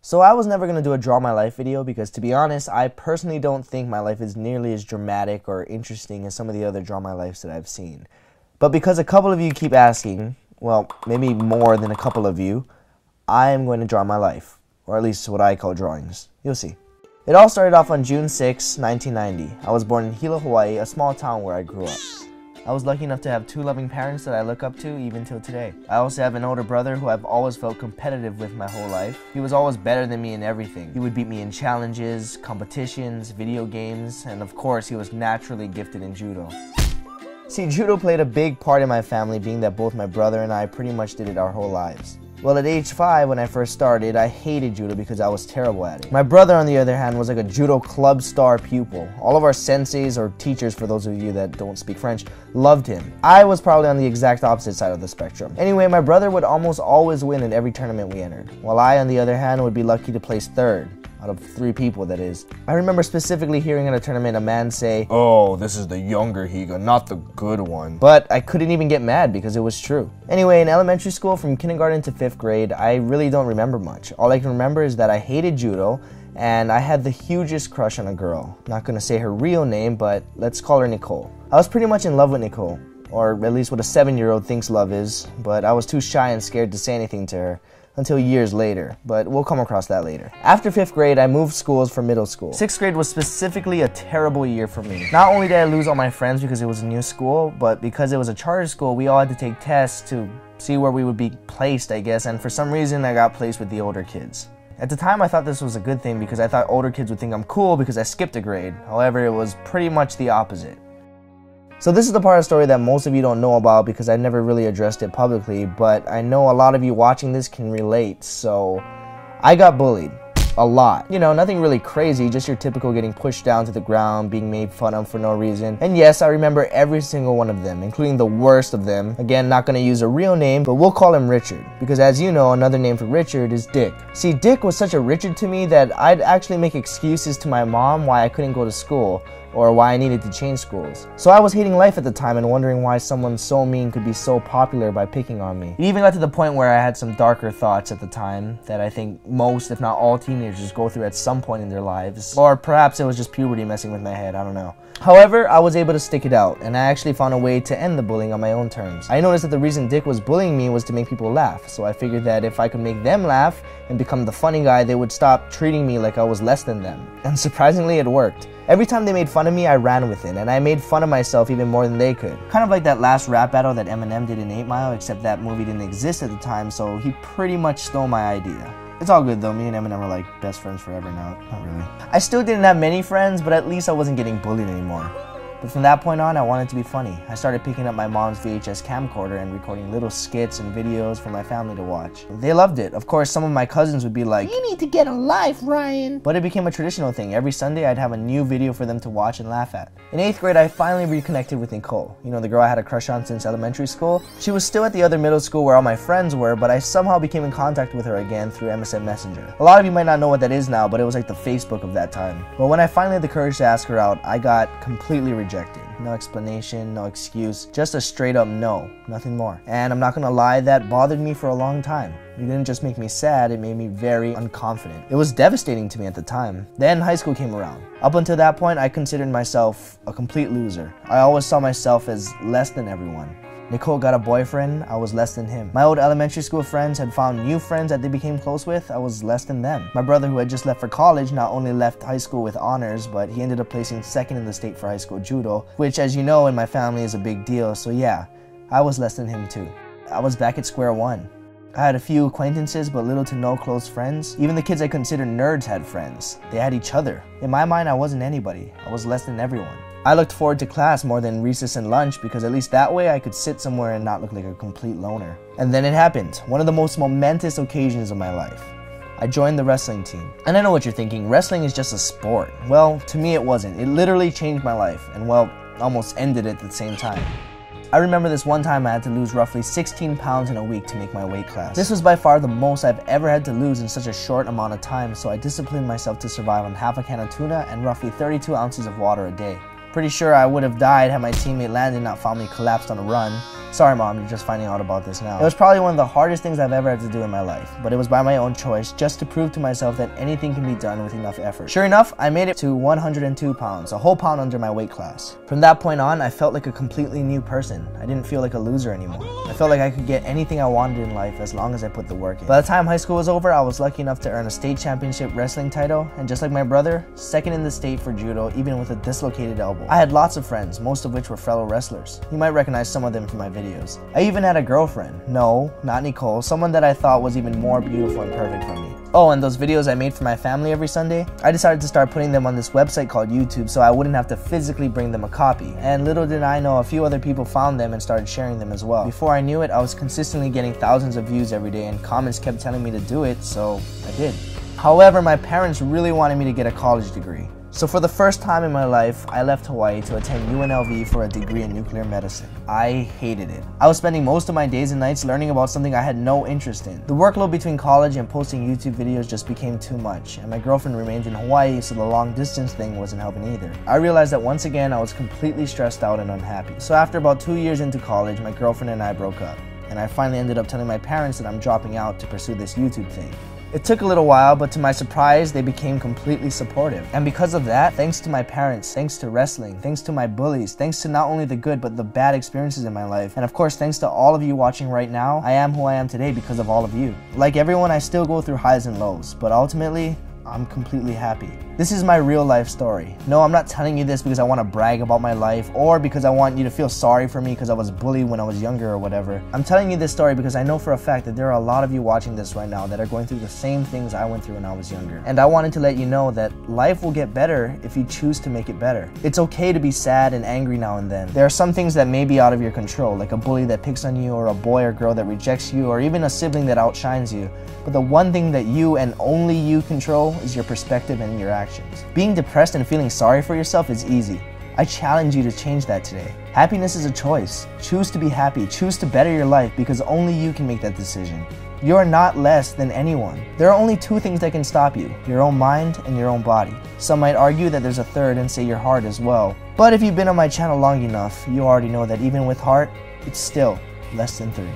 So I was never going to do a draw my life video because, to be honest, I personally don't think my life is nearly as dramatic or interesting as some of the other draw my lives that I've seen. But because a couple of you keep asking, well, maybe more than a couple of you, I am going to draw my life, or at least what I call drawings. You'll see. It all started off on June 6, 1990. I was born in Hilo, Hawaii, a small town where I grew up. I was lucky enough to have two loving parents that I look up to even till today. I also have an older brother who I've always felt competitive with my whole life. He was always better than me in everything. He would beat me in challenges, competitions, video games, and of course he was naturally gifted in judo. See, judo played a big part in my family, being that both my brother and I pretty much did it our whole lives. Well, at age 5, when I first started, I hated judo because I was terrible at it. My brother, on the other hand, was like a judo club star pupil. All of our senseis, or teachers for those of you that don't speak French, loved him. I was probably on the exact opposite side of the spectrum. Anyway, my brother would almost always win in every tournament we entered, while I, on the other hand, would be lucky to place 3rd. Out of 3 people, that is. I remember specifically hearing at a tournament a man say, "Oh, this is the younger Higa, not the good one." But I couldn't even get mad because it was true. Anyway, in elementary school, from kindergarten to 5th grade, I really don't remember much. All I can remember is that I hated judo, and I had the hugest crush on a girl. Not gonna say her real name, but let's call her Nicole. I was pretty much in love with Nicole, or at least what a 7-year-old thinks love is, but I was too shy and scared to say anything to her. Until years later, but we'll come across that later. After 5th grade, I moved schools for middle school. 6th grade was specifically a terrible year for me. Not only did I lose all my friends because it was a new school, but because it was a charter school, we all had to take tests to see where we would be placed, I guess, and for some reason I got placed with the older kids. At the time, I thought this was a good thing because I thought older kids would think I'm cool because I skipped a grade. However, it was pretty much the opposite. So this is the part of the story that most of you don't know about because I never really addressed it publicly, but I know a lot of you watching this can relate. So I got bullied. A lot. You know, nothing really crazy, just your typical getting pushed down to the ground, being made fun of for no reason. And yes, I remember every single one of them, including the worst of them. Again, not gonna use a real name, but we'll call him Richard, because as you know, another name for Richard is Dick. See, Dick was such a Richard to me that I'd actually make excuses to my mom why I couldn't go to school, or why I needed to change schools. So I was hating life at the time and wondering why someone so mean could be so popular by picking on me. It even got to the point where I had some darker thoughts at the time that I think most, if not all, teenagers go through at some point in their lives. Or perhaps it was just puberty messing with my head, I don't know. However, I was able to stick it out, and I actually found a way to end the bullying on my own terms. I noticed that the reason Dick was bullying me was to make people laugh, so I figured that if I could make them laugh and become the funny guy, they would stop treating me like I was less than them. And surprisingly, it worked. Every time they made fun of me, I ran with it, and I made fun of myself even more than they could. Kind of like that last rap battle that Eminem did in 8 Mile, except that movie didn't exist at the time, so he pretty much stole my idea. It's all good though, me and Eminem are like best friends forever now, not really. I still didn't have many friends, but at least I wasn't getting bullied anymore. But from that point on, I wanted to be funny. I started picking up my mom's VHS camcorder and recording little skits and videos for my family to watch. They loved it. Of course, some of my cousins would be like, "You need to get a life, Ryan." But it became a traditional thing. Every Sunday, I'd have a new video for them to watch and laugh at. In 8th grade, I finally reconnected with Nicole. You know, the girl I had a crush on since elementary school. She was still at the other middle school where all my friends were, but I somehow became in contact with her again through MSN Messenger. A lot of you might not know what that is now, but it was like the Facebook of that time. But when I finally had the courage to ask her out, I got completely rejected. No explanation, no excuse, just a straight up no, nothing more. And I'm not gonna lie, that bothered me for a long time. It didn't just make me sad, it made me very unconfident. It was devastating to me at the time. Then high school came around. Up until that point, I considered myself a complete loser. I always saw myself as less than everyone. Nicole got a boyfriend, I was less than him. My old elementary school friends had found new friends that they became close with, I was less than them. My brother, who had just left for college, not only left high school with honors, but he ended up placing 2nd in the state for high school judo, which, as you know, in my family is a big deal, so yeah, I was less than him too. I was back at square one. I had a few acquaintances, but little to no close friends. Even the kids I considered nerds had friends. They had each other. In my mind, I wasn't anybody. I was less than everyone. I looked forward to class more than recess and lunch because at least that way I could sit somewhere and not look like a complete loner. And then it happened, one of the most momentous occasions of my life. I joined the wrestling team. And I know what you're thinking, wrestling is just a sport. Well, to me it wasn't. It literally changed my life and, well, almost ended it at the same time. I remember this one time I had to lose roughly 16 pounds in a week to make my weight class. This was by far the most I've ever had to lose in such a short amount of time, so I disciplined myself to survive on half a can of tuna and roughly 32 ounces of water a day. Pretty sure I would have died had my teammate Landon not found me collapsed on a run. Sorry mom, you're just finding out about this now. It was probably one of the hardest things I've ever had to do in my life, but it was by my own choice, just to prove to myself that anything can be done with enough effort. Sure enough, I made it to 102 pounds, a whole pound under my weight class. From that point on, I felt like a completely new person. I didn't feel like a loser anymore. I felt like I could get anything I wanted in life as long as I put the work in. By the time high school was over, I was lucky enough to earn a state championship wrestling title, and just like my brother, second in the state for judo, even with a dislocated elbow. I had lots of friends, most of which were fellow wrestlers. You might recognize some of them from my videos. I even had a girlfriend. No, not Nicole, someone that I thought was even more beautiful and perfect for me. Oh, and those videos I made for my family every Sunday, I decided to start putting them on this website called YouTube so I wouldn't have to physically bring them a copy. And little did I know, a few other people found them and started sharing them as well. Before I knew it, I was consistently getting thousands of views every day, and comments kept telling me to do it, so I did. However, my parents really wanted me to get a college degree. So for the first time in my life, I left Hawaii to attend UNLV for a degree in nuclear medicine. I hated it. I was spending most of my days and nights learning about something I had no interest in. The workload between college and posting YouTube videos just became too much, and my girlfriend remained in Hawaii, so the long distance thing wasn't helping either. I realized that once again, I was completely stressed out and unhappy. So after about 2 years into college, my girlfriend and I broke up, and I finally ended up telling my parents that I'm dropping out to pursue this YouTube thing. It took a little while, but to my surprise, they became completely supportive. And because of that, thanks to my parents, thanks to wrestling, thanks to my bullies, thanks to not only the good but the bad experiences in my life, and of course thanks to all of you watching right now, I am who I am today because of all of you. Like everyone, I still go through highs and lows, but ultimately, I'm completely happy. This is my real life story. No, I'm not telling you this because I want to brag about my life or because I want you to feel sorry for me because I was bullied when I was younger or whatever. I'm telling you this story because I know for a fact that there are a lot of you watching this right now that are going through the same things I went through when I was younger. And I wanted to let you know that life will get better if you choose to make it better. It's okay to be sad and angry now and then. There are some things that may be out of your control, like a bully that picks on you or a boy or girl that rejects you or even a sibling that outshines you. But the one thing that you and only you control is your perspective and your actions. Being depressed and feeling sorry for yourself is easy. I challenge you to change that today. Happiness is a choice. Choose to be happy. Choose to better your life because only you can make that decision. You are not less than anyone. There are only two things that can stop you, your own mind and your own body. Some might argue that there's a third and say your heart as well. But if you've been on my channel long enough, you already know that even with heart, it's still less than 3.